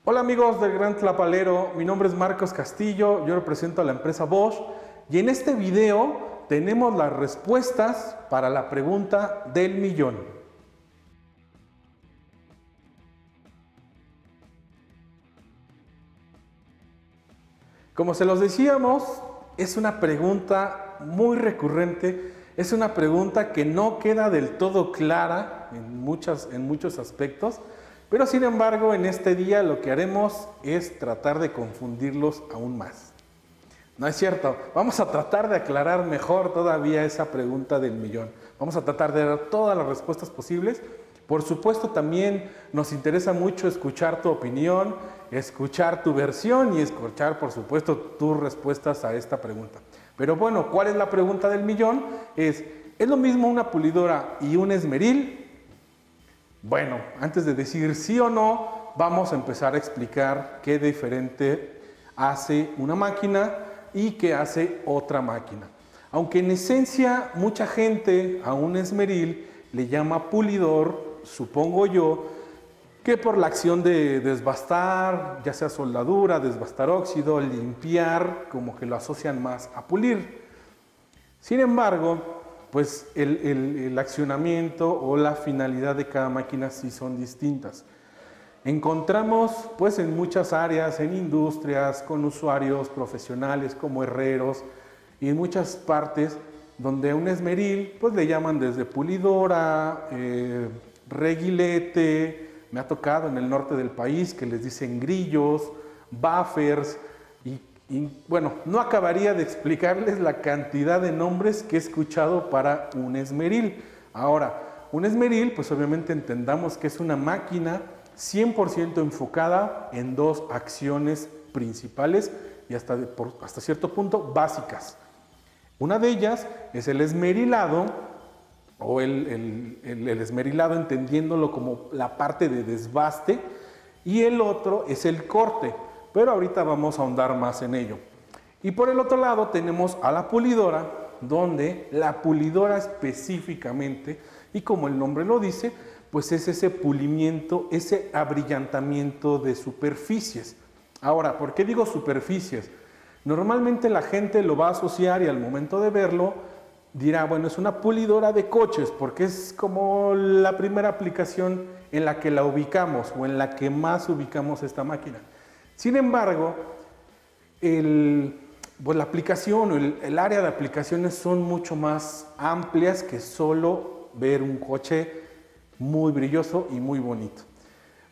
Hola amigos del Gran Tlapalero, mi nombre es Marcos Castillo, yo represento a la empresa Bosch y en este video tenemos las respuestas para la pregunta del millón. Como se los decíamos, es una pregunta muy recurrente, es una pregunta que no queda del todo clara en muchos aspectos, pero sin embargo en este día lo que haremos es tratar de confundirlos aún más. No es cierto, vamos a tratar de aclarar mejor todavía esa pregunta del millón. Vamos a tratar de dar todas las respuestas posibles. Por supuesto también nos interesa mucho escuchar tu opinión, escuchar tu versión y escuchar por supuesto tus respuestas a esta pregunta. Pero bueno, ¿cuál es la pregunta del millón? ¿Es lo mismo una pulidora y un esmeril? Bueno, antes de decir sí o no, vamos a empezar a explicar qué diferente hace una máquina y qué hace otra máquina. Aunque en esencia mucha gente a un esmeril le llama pulidor, supongo yo, que por la acción de desbastar, ya sea soldadura, desbastar óxido, limpiar, como que lo asocian más a pulir. Sin embargo, pues el accionamiento o la finalidad de cada máquina sí son distintas. Encontramos pues en muchas áreas, en industrias, con usuarios profesionales como herreros y en muchas partes donde un esmeril pues le llaman desde pulidora, reguilete, me ha tocado en el norte del país que les dicen grillos, buffers y bueno, no acabaría de explicarles la cantidad de nombres que he escuchado para un esmeril. Ahora, un esmeril pues obviamente entendamos que es una máquina 100% enfocada en dos acciones principales y hasta cierto punto básicas. Una de ellas es el esmerilado o el esmerilado entendiéndolo como la parte de desbaste y el otro es el corte, pero ahorita vamos a ahondar más en ello. Y por el otro lado tenemos a la pulidora, donde la pulidora específicamente, y como el nombre lo dice, pues es ese pulimiento, ese abrillantamiento de superficies. Ahora, ¿por qué digo superficies? Normalmente la gente lo va a asociar y al momento de verlo dirá, bueno, es una pulidora de coches, porque es como la primera aplicación en la que la ubicamos o en la que más ubicamos esta máquina. Sin embargo, la aplicación o el área de aplicaciones son mucho más amplias que solo ver un coche muy brilloso y muy bonito.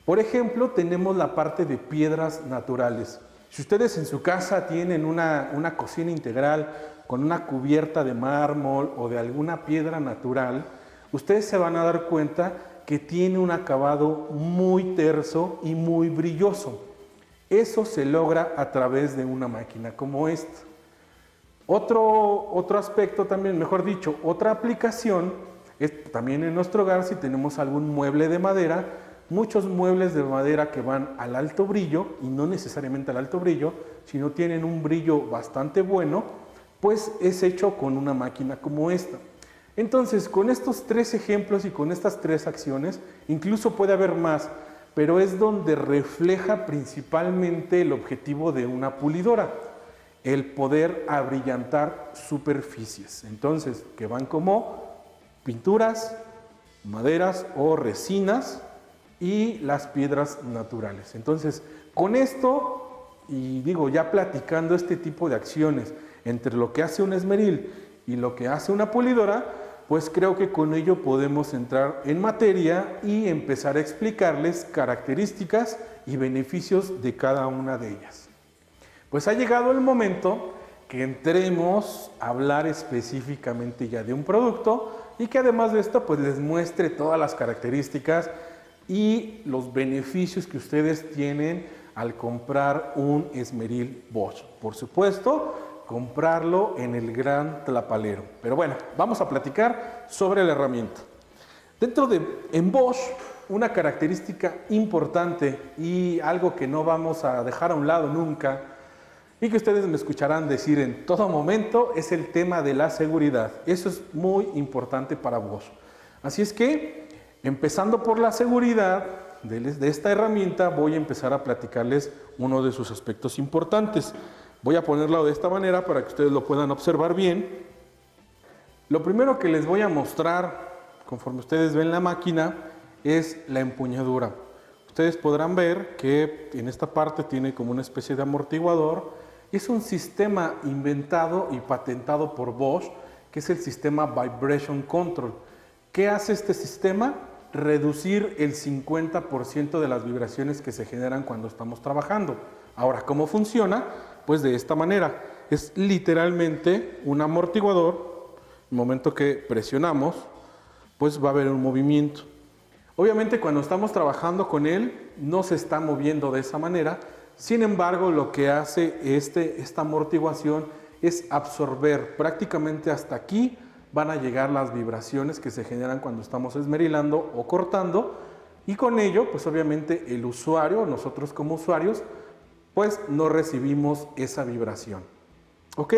Por ejemplo, tenemos la parte de piedras naturales. Si ustedes en su casa tienen una cocina integral con una cubierta de mármol o de alguna piedra natural, ustedes se van a dar cuenta que tiene un acabado muy terso y muy brilloso. Eso se logra a través de una máquina como esta. Otro aspecto también, mejor dicho, otra aplicación es también en nuestro hogar si tenemos algún mueble de madera, muchos muebles de madera que van al alto brillo y no necesariamente al alto brillo, sino tienen un brillo bastante bueno, pues es hecho con una máquina como esta. Entonces, con estos tres ejemplos y con estas tres acciones, incluso puede haber más, pero es donde refleja principalmente el objetivo de una pulidora, el poder abrillantar superficies. Entonces, que van como pinturas, maderas o resinas y las piedras naturales. Entonces, con esto, y digo, ya platicando este tipo de acciones entre lo que hace un esmeril y lo que hace una pulidora, pues creo que con ello podemos entrar en materia y empezar a explicarles características y beneficios de cada una de ellas. Pues ha llegado el momento que entremos a hablar específicamente ya de un producto y que además de esto pues les muestre todas las características y los beneficios que ustedes tienen al comprar un esmeril Bosch. Por supuesto, comprarlo en el Gran Tlapalero. Pero bueno, vamos a platicar sobre la herramienta. En Bosch, una característica importante y algo que no vamos a dejar a un lado nunca y que ustedes me escucharán decir en todo momento es el tema de la seguridad. Eso es muy importante para Bosch. Así es que, empezando por la seguridad, de esta herramienta voy a empezar a platicarles uno de sus aspectos importantes. Voy a ponerlo de esta manera para que ustedes lo puedan observar bien. Lo primero que les voy a mostrar, conforme ustedes ven la máquina, es la empuñadura. Ustedes podrán ver que en esta parte tiene como una especie de amortiguador. Es un sistema inventado y patentado por Bosch, que es el sistema Vibration Control. ¿Qué hace este sistema? Reducir el 50% de las vibraciones que se generan cuando estamos trabajando. Ahora, ¿cómo funciona? Pues de esta manera. Es literalmente un amortiguador. El momento que presionamos, pues va a haber un movimiento. Obviamente cuando estamos trabajando con él, no se está moviendo de esa manera. Sin embargo, lo que hace esta amortiguación es absorber. Prácticamente hasta aquí van a llegar las vibraciones que se generan cuando estamos esmerilando o cortando. Y con ello, pues obviamente el usuario, nosotros como usuarios, pues no recibimos esa vibración. ¿Ok?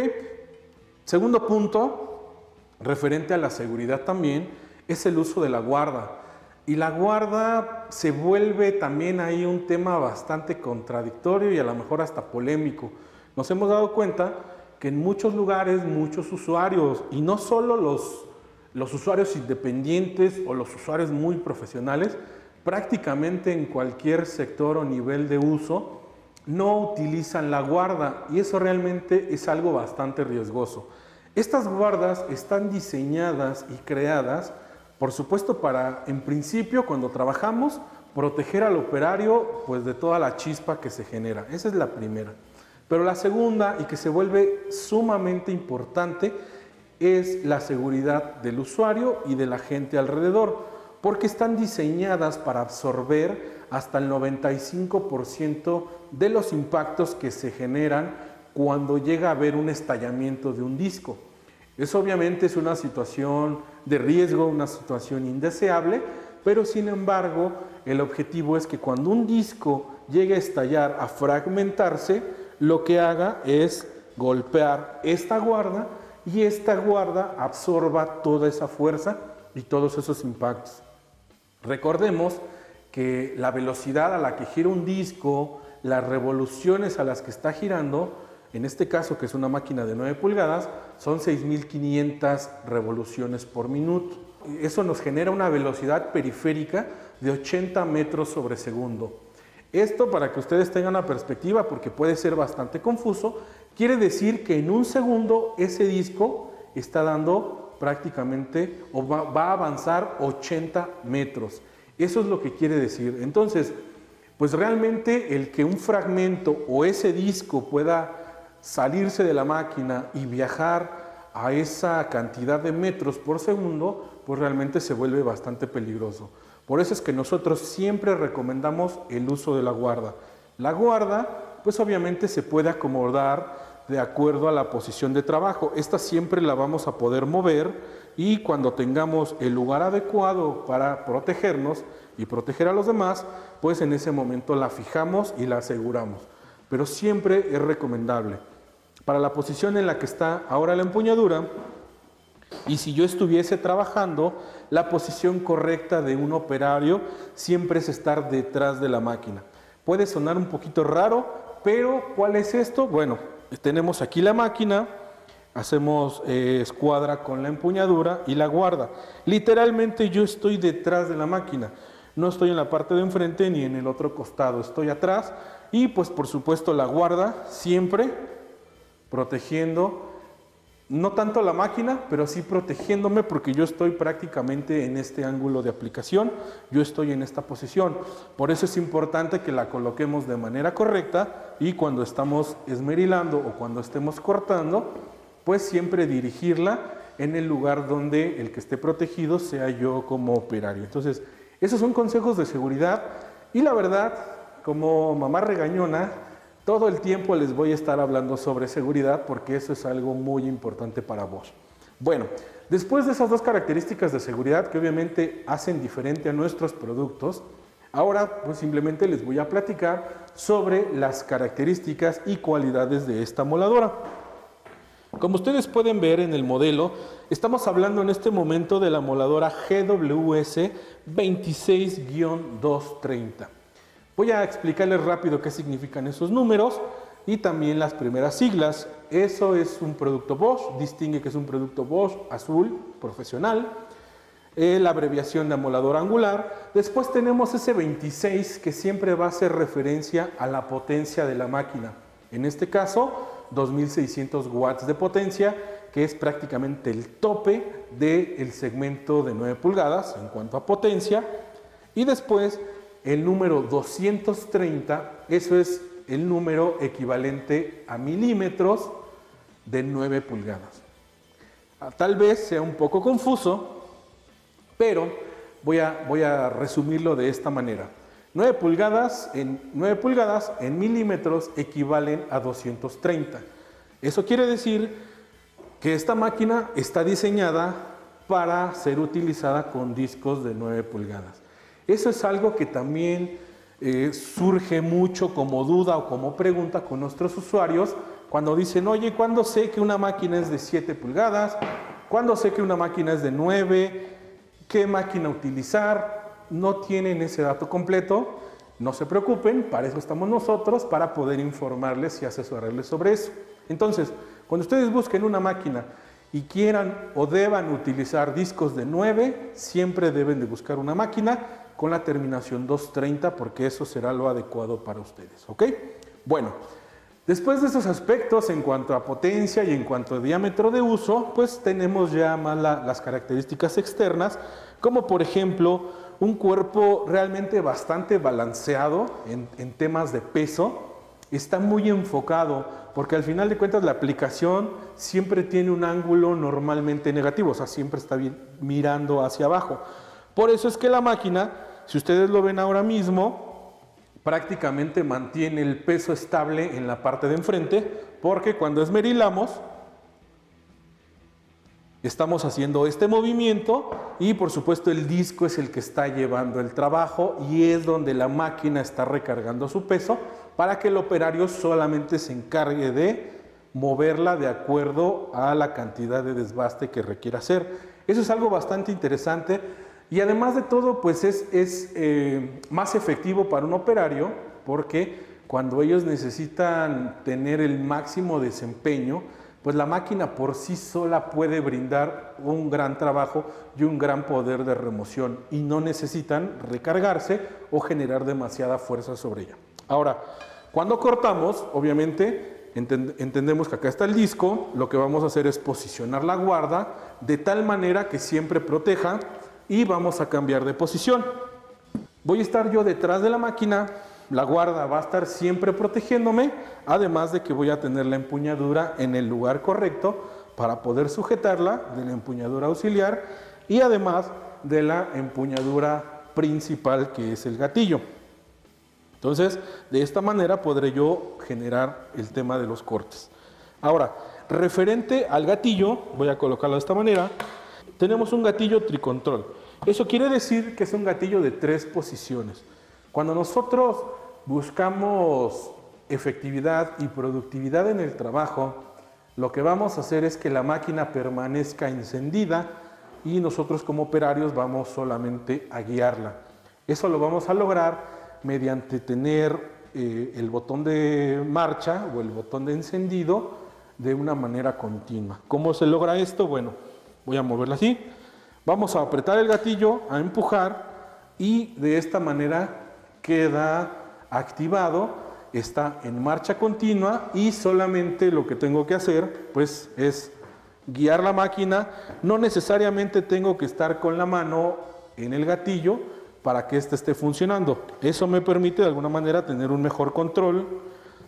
Segundo punto, referente a la seguridad también, es el uso de la guarda. Y la guarda se vuelve también ahí un tema bastante contradictorio y a lo mejor hasta polémico. Nos hemos dado cuenta que en muchos lugares, muchos usuarios, y no solo los usuarios independientes o los usuarios muy profesionales, prácticamente en cualquier sector o nivel de uso, no utilizan la guarda y eso realmente es algo bastante riesgoso. Estas guardas están diseñadas y creadas, por supuesto, para, en principio, cuando trabajamos, proteger al operario pues, de toda la chispa que se genera. Esa es la primera. Pero la segunda, y que se vuelve sumamente importante, es la seguridad del usuario y de la gente alrededor, porque están diseñadas para absorber hasta el 95% de los impactos que se generan cuando llega a haber un estallamiento de un disco. Eso obviamente es una situación de riesgo, una situación indeseable, pero sin embargo el objetivo es que cuando un disco llegue a estallar, a fragmentarse, lo que haga es golpear esta guarda y esta guarda absorba toda esa fuerza y todos esos impactos. Recordemos que la velocidad a la que gira un disco, las revoluciones a las que está girando, en este caso, que es una máquina de 9 pulgadas, son 6.500 revoluciones por minuto. Eso nos genera una velocidad periférica de 80 metros sobre segundo. Esto, para que ustedes tengan una perspectiva, porque puede ser bastante confuso, quiere decir que en un segundo ese disco está dando prácticamente, o va a avanzar 80 metros. Eso es lo que quiere decir. Entonces, pues realmente el que un fragmento o ese disco pueda salirse de la máquina y viajar a esa cantidad de metros por segundo, pues realmente se vuelve bastante peligroso. Por eso es que nosotros siempre recomendamos el uso de la guarda. La guarda, pues obviamente se puede acomodar de acuerdo a la posición de trabajo. Esta siempre la vamos a poder mover y cuando tengamos el lugar adecuado para protegernos y proteger a los demás, pues en ese momento la fijamos y la aseguramos. Pero siempre es recomendable. Para la posición en la que está ahora la empuñadura, y si yo estuviese trabajando, la posición correcta de un operario siempre es estar detrás de la máquina. Puede sonar un poquito raro, pero ¿cuál es esto? Bueno, tenemos aquí la máquina, hacemos escuadra con la empuñadura y la guarda. Literalmente yo estoy detrás de la máquina, no estoy en la parte de enfrente ni en el otro costado, estoy atrás y pues por supuesto la guarda siempre protegiendo, no tanto la máquina, pero sí protegiéndome porque yo estoy prácticamente en este ángulo de aplicación, yo estoy en esta posición. Por eso es importante que la coloquemos de manera correcta y cuando estamos esmerilando o cuando estemos cortando, pues siempre dirigirla en el lugar donde el que esté protegido sea yo como operario. Entonces, esos son consejos de seguridad y la verdad, como mamá regañona, todo el tiempo les voy a estar hablando sobre seguridad porque eso es algo muy importante para vos. Bueno, después de esas dos características de seguridad que obviamente hacen diferente a nuestros productos, ahora pues simplemente les voy a platicar sobre las características y cualidades de esta moladora. Como ustedes pueden ver en el modelo, estamos hablando en este momento de la moladora GWS 26-230. Voy a explicarles rápido qué significan esos números y también las primeras siglas. Eso es un producto Bosch, distingue que es un producto Bosch azul profesional. La abreviación de amolador angular. Después tenemos ese 26 que siempre va a hacer referencia a la potencia de la máquina. En este caso, 2600 watts de potencia, que es prácticamente el tope del segmento de 9 pulgadas en cuanto a potencia. Y después el número 230, eso es el número equivalente a milímetros de 9 pulgadas. Tal vez sea un poco confuso, pero voy a resumirlo de esta manera. 9 pulgadas en milímetros equivalen a 230. Eso quiere decir que esta máquina está diseñada para ser utilizada con discos de 9 pulgadas. Eso es algo que también surge mucho como duda o como pregunta con nuestros usuarios cuando dicen, oye, ¿cuándo sé que una máquina es de 7 pulgadas? ¿Cuándo sé que una máquina es de 9? ¿Qué máquina utilizar? No tienen ese dato completo, no se preocupen, para eso estamos nosotros, para poder informarles y asesorarles sobre eso. Entonces, cuando ustedes busquen una máquina y quieran o deban utilizar discos de 9, siempre deben de buscar una máquina con la terminación 230 porque eso será lo adecuado para ustedes, ¿ok? Bueno, después de esos aspectos en cuanto a potencia y en cuanto a diámetro de uso, pues tenemos ya más las características externas, como por ejemplo un cuerpo realmente bastante balanceado en temas de peso. Está muy enfocado porque al final de cuentas la aplicación siempre tiene un ángulo normalmente negativo, o sea, siempre está mirando hacia abajo. Por eso es que la máquina, si ustedes lo ven ahora mismo, prácticamente mantiene el peso estable en la parte de enfrente, porque cuando esmerilamos, estamos haciendo este movimiento y por supuesto el disco es el que está llevando el trabajo y es donde la máquina está recargando su peso para que el operario solamente se encargue de moverla de acuerdo a la cantidad de desbaste que requiera hacer. Eso es algo bastante interesante. Y además de todo, pues es más efectivo para un operario porque cuando ellos necesitan tener el máximo desempeño, pues la máquina por sí sola puede brindar un gran trabajo y un gran poder de remoción y no necesitan recargarse o generar demasiada fuerza sobre ella. Ahora, cuando cortamos, obviamente, entendemos que acá está el disco, lo que vamos a hacer es posicionar la guarda de tal manera que siempre proteja y vamos a cambiar de posición. Voy a estar yo detrás de la máquina, la guarda va a estar siempre protegiéndome, además de que voy a tener la empuñadura en el lugar correcto para poder sujetarla, de la empuñadura auxiliar y además de la empuñadura principal que es el gatillo. Entonces, de esta manera podré yo generar el tema de los cortes. Ahora, referente al gatillo, voy a colocarlo de esta manera. Tenemos un gatillo tricontrol. Eso quiere decir que es un gatillo de 3 posiciones. Cuando nosotros buscamos efectividad y productividad en el trabajo, lo que vamos a hacer es que la máquina permanezca encendida y nosotros como operarios vamos solamente a guiarla. Eso lo vamos a lograr mediante tener el botón de marcha o el botón de encendido de una manera continua. ¿Cómo se logra esto? Bueno, voy a moverla así, vamos a apretar el gatillo, a empujar y de esta manera queda activado, está en marcha continua y solamente lo que tengo que hacer pues es guiar la máquina. No necesariamente tengo que estar con la mano en el gatillo para que éste esté funcionando. Eso me permite de alguna manera tener un mejor control,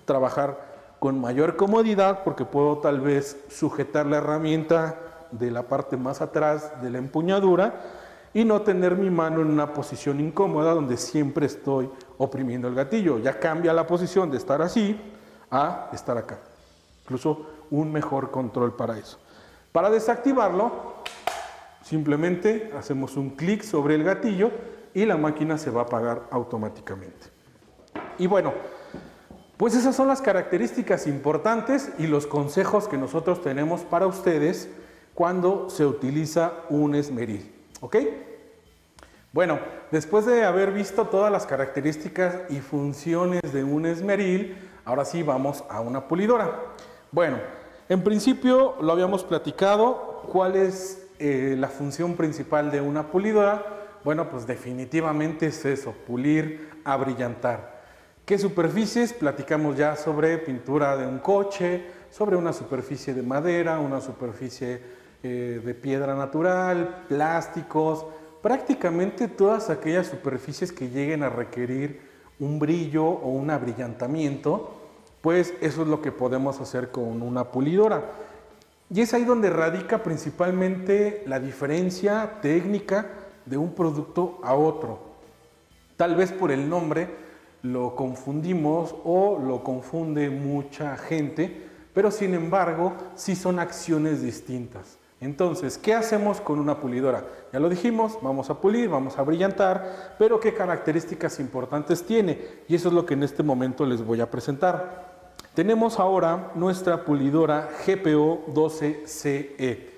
trabajar con mayor comodidad porque puedo tal vez sujetar la herramienta de la parte más atrás de la empuñadura y no tener mi mano en una posición incómoda donde siempre estoy oprimiendo el gatillo. Ya cambia la posición de estar así a estar acá. Incluso un mejor control para eso. Para desactivarlo, simplemente hacemos un clic sobre el gatillo y la máquina se va a apagar automáticamente. Y bueno, Pues esas son las características importantes y los consejos que nosotros tenemos para ustedes cuando se utiliza un esmeril, ¿ok? Bueno, después de haber visto todas las características y funciones de un esmeril, ahora sí vamos a una pulidora. Bueno, en principio lo habíamos platicado, ¿cuál es la función principal de una pulidora? Bueno, pues definitivamente es eso, pulir, abrillantar. ¿Qué superficies? Platicamos ya sobre pintura de un coche, sobre una superficie de madera, una superficie de piedra natural, plásticos, prácticamente todas aquellas superficies que lleguen a requerir un brillo o un abrillantamiento, pues eso es lo que podemos hacer con una pulidora. Y es ahí donde radica principalmente la diferencia técnica de un producto a otro. Tal vez por el nombre lo confundimos o lo confunde mucha gente, pero sin embargo sí son acciones distintas. Entonces, ¿qué hacemos con una pulidora? Ya lo dijimos, vamos a pulir, vamos a brillantar, pero ¿qué características importantes tiene? Y eso es lo que en este momento les voy a presentar. Tenemos ahora nuestra pulidora GPO 12CE.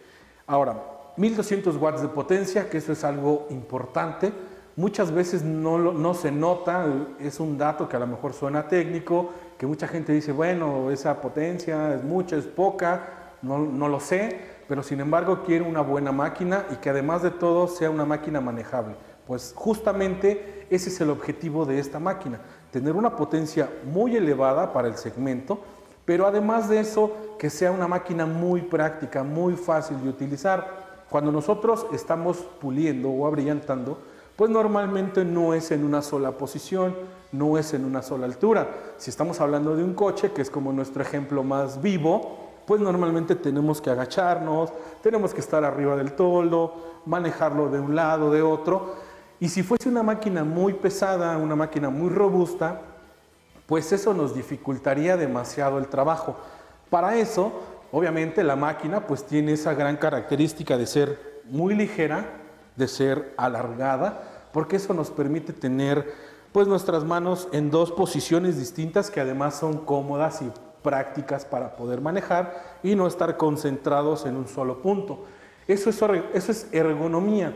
Ahora, 1200 watts de potencia, que eso es algo importante. Muchas veces no se nota, es un dato que a lo mejor suena técnico, que mucha gente dice, bueno, esa potencia es mucha, es poca, no lo sé, pero sin embargo quiero una buena máquina y que además de todo sea una máquina manejable. Pues justamente ese es el objetivo de esta máquina, tener una potencia muy elevada para el segmento, pero además de eso que sea una máquina muy práctica, muy fácil de utilizar. Cuando nosotros estamos puliendo o abrillantando, pues normalmente no es en una sola posición, no es en una sola altura. Si estamos hablando de un coche, que es como nuestro ejemplo más vivo, pues normalmente tenemos que agacharnos, tenemos que estar arriba del toldo, manejarlo de un lado, de otro. Y si fuese una máquina muy pesada, una máquina muy robusta, pues eso nos dificultaría demasiado el trabajo. Para eso, obviamente la máquina pues tiene esa gran característica de ser muy ligera, de ser alargada, porque eso nos permite tener pues nuestras manos en dos posiciones distintas que además son cómodas y prácticas para poder manejar y no estar concentrados en un solo punto. Eso es ergonomía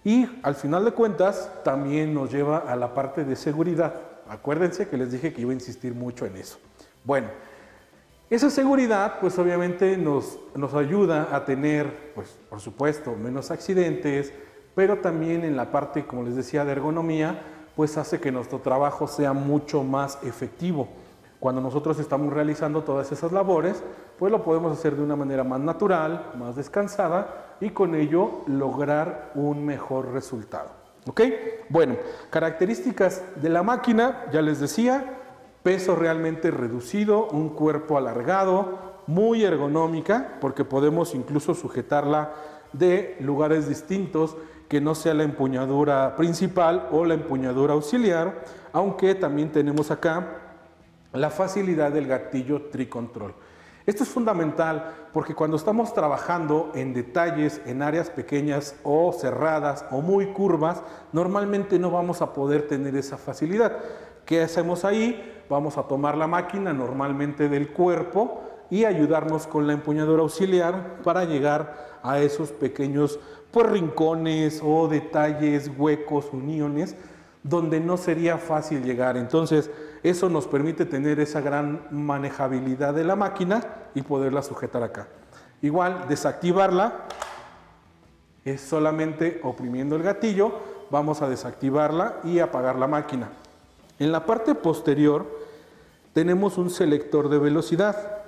y al final de cuentas también nos lleva a la parte de seguridad. Acuérdense que les dije que iba a insistir mucho en eso. Bueno, esa seguridad pues obviamente nos ayuda a tener, pues por supuesto, menos accidentes, pero también en la parte, como les decía, de ergonomía, pues hace que nuestro trabajo sea mucho más efectivo. Cuando nosotros estamos realizando todas esas labores, pues lo podemos hacer de una manera más natural, más descansada y con ello lograr un mejor resultado. ¿Ok? Bueno, características de la máquina, ya les decía, peso realmente reducido, un cuerpo alargado, muy ergonómica, porque podemos incluso sujetarla de lugares distintos que no sea la empuñadura principal o la empuñadura auxiliar, aunque también tenemos acá la facilidad del gatillo tricontrol. Esto es fundamental porque cuando estamos trabajando en detalles, en áreas pequeñas o cerradas o muy curvas, normalmente no vamos a poder tener esa facilidad. ¿Qué hacemos ahí? Vamos a tomar la máquina normalmente del cuerpo y ayudarnos con la empuñadura auxiliar para llegar a esos pequeños pues, rincones o detalles, huecos, uniones, donde no sería fácil llegar. Entonces, eso nos permite tener esa gran manejabilidad de la máquina y poderla sujetar acá. Igual, desactivarla es solamente oprimiendo el gatillo, vamos a desactivarla y apagar la máquina. En la parte posterior tenemos un selector de velocidad,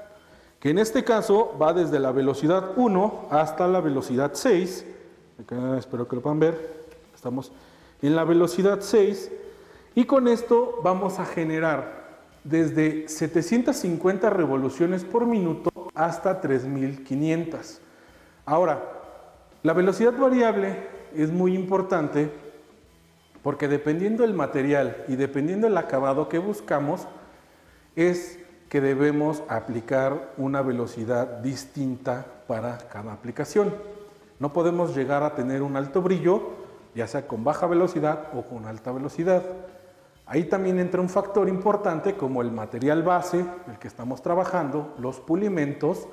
que en este caso va desde la velocidad 1 hasta la velocidad 6. Acá espero que lo puedan ver. Estamos en la velocidad 6 y con esto vamos a generar desde 750 revoluciones por minuto hasta 3500. Ahora, la velocidad variable es muy importante porque dependiendo del material y dependiendo del acabado que buscamos, es que debemos aplicar una velocidad distinta para cada aplicación. No podemos llegar a tener un alto brillo, ya sea con baja velocidad o con alta velocidad. Ahí también entra un factor importante como el material base, el que estamos trabajando, los pulimentos.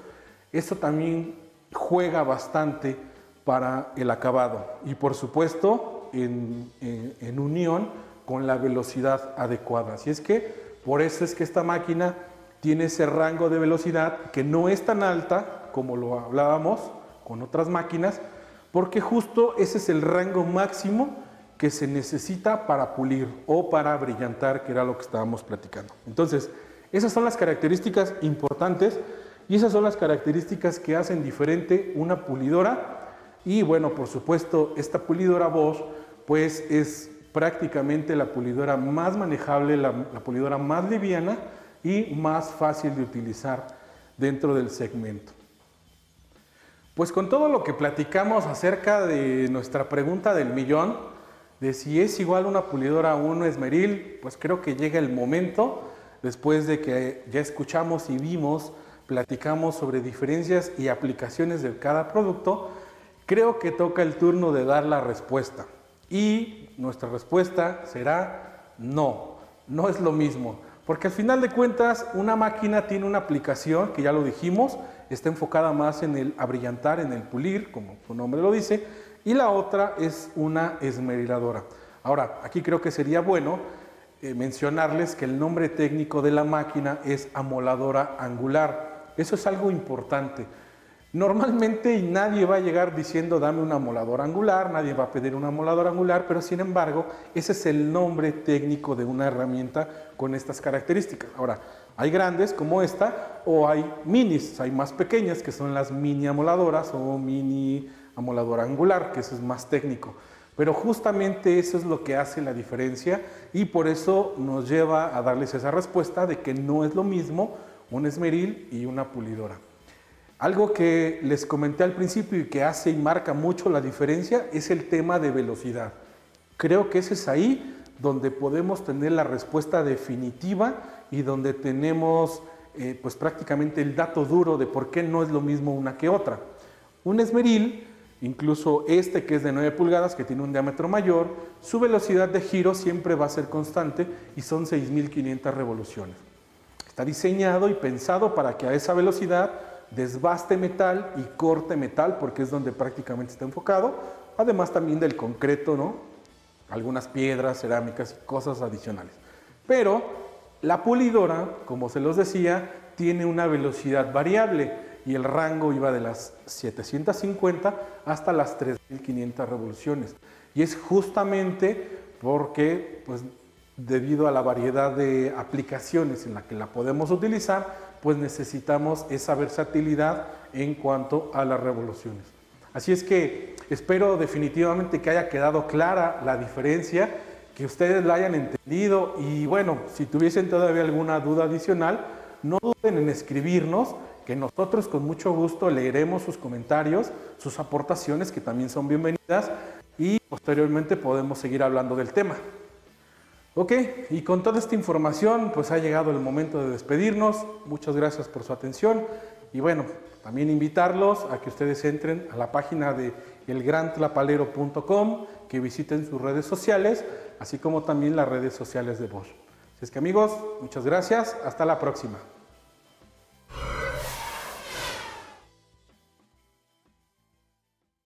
Eso también juega bastante para el acabado y por supuesto en unión con la velocidad adecuada. Así es que por eso es que esta máquina tiene ese rango de velocidad que no es tan alta como lo hablábamos con otras máquinas, porque justo ese es el rango máximo que se necesita para pulir o para brillantar, que era lo que estábamos platicando. Entonces, esas son las características importantes y esas son las características que hacen diferente una pulidora. Y bueno, por supuesto, esta pulidora Bosch pues es prácticamente la pulidora más manejable, la pulidora más liviana y más fácil de utilizar dentro del segmento. Pues con todo lo que platicamos acerca de nuestra pregunta del millón, de si es igual una pulidora a un esmeril, pues creo que llega el momento, después de que ya escuchamos y vimos, platicamos sobre diferencias y aplicaciones de cada producto, creo que toca el turno de dar la respuesta. Y nuestra respuesta será no, no es lo mismo. Porque al final de cuentas una máquina tiene una aplicación que ya lo dijimos, está enfocada más en el abrillantar, en el pulir, como su nombre lo dice, y la otra es una esmeriladora. Ahora, aquí creo que sería bueno mencionarles que el nombre técnico de la máquina es amoladora angular. Eso es algo importante. Normalmente nadie va a llegar diciendo dame una amoladora angular, nadie va a pedir una amoladora angular, pero sin embargo ese es el nombre técnico de una herramienta con estas características. Ahora, hay grandes como esta o hay minis, hay más pequeñas que son las mini amoladoras o mini amoladora angular, que eso es más técnico. Pero justamente eso es lo que hace la diferencia y por eso nos lleva a darles esa respuesta de que no es lo mismo un esmeril y una pulidora. Algo que les comenté al principio y que hace y marca mucho la diferencia es el tema de velocidad. Creo que ese es ahí donde podemos tener la respuesta definitiva y donde tenemos pues prácticamente el dato duro de por qué no es lo mismo una que otra. Un esmeril, incluso este que es de 9 pulgadas, que tiene un diámetro mayor, su velocidad de giro siempre va a ser constante y son 6.500 revoluciones. Está diseñado y pensado para que a esa velocidad desbaste metal y corte metal, porque es donde prácticamente está enfocado, además también del concreto, ¿no? Algunas piedras, cerámicas y cosas adicionales. Pero la pulidora, como se los decía, tiene una velocidad variable y el rango iba de las 750 hasta las 3.500 revoluciones. Y es justamente porque, pues, debido a la variedad de aplicaciones en la que la podemos utilizar, pues necesitamos esa versatilidad en cuanto a las revoluciones. Así es que espero definitivamente que haya quedado clara la diferencia, que ustedes la hayan entendido y bueno, si tuviesen todavía alguna duda adicional, no duden en escribirnos, que nosotros con mucho gusto leeremos sus comentarios, sus aportaciones, que también son bienvenidas, y posteriormente podemos seguir hablando del tema. Ok, y con toda esta información pues ha llegado el momento de despedirnos. Muchas gracias por su atención y bueno, también invitarlos a que ustedes entren a la página de elgrantlapalero.com, que visiten sus redes sociales, así como también las redes sociales de Bosch. Así es que amigos, muchas gracias, hasta la próxima.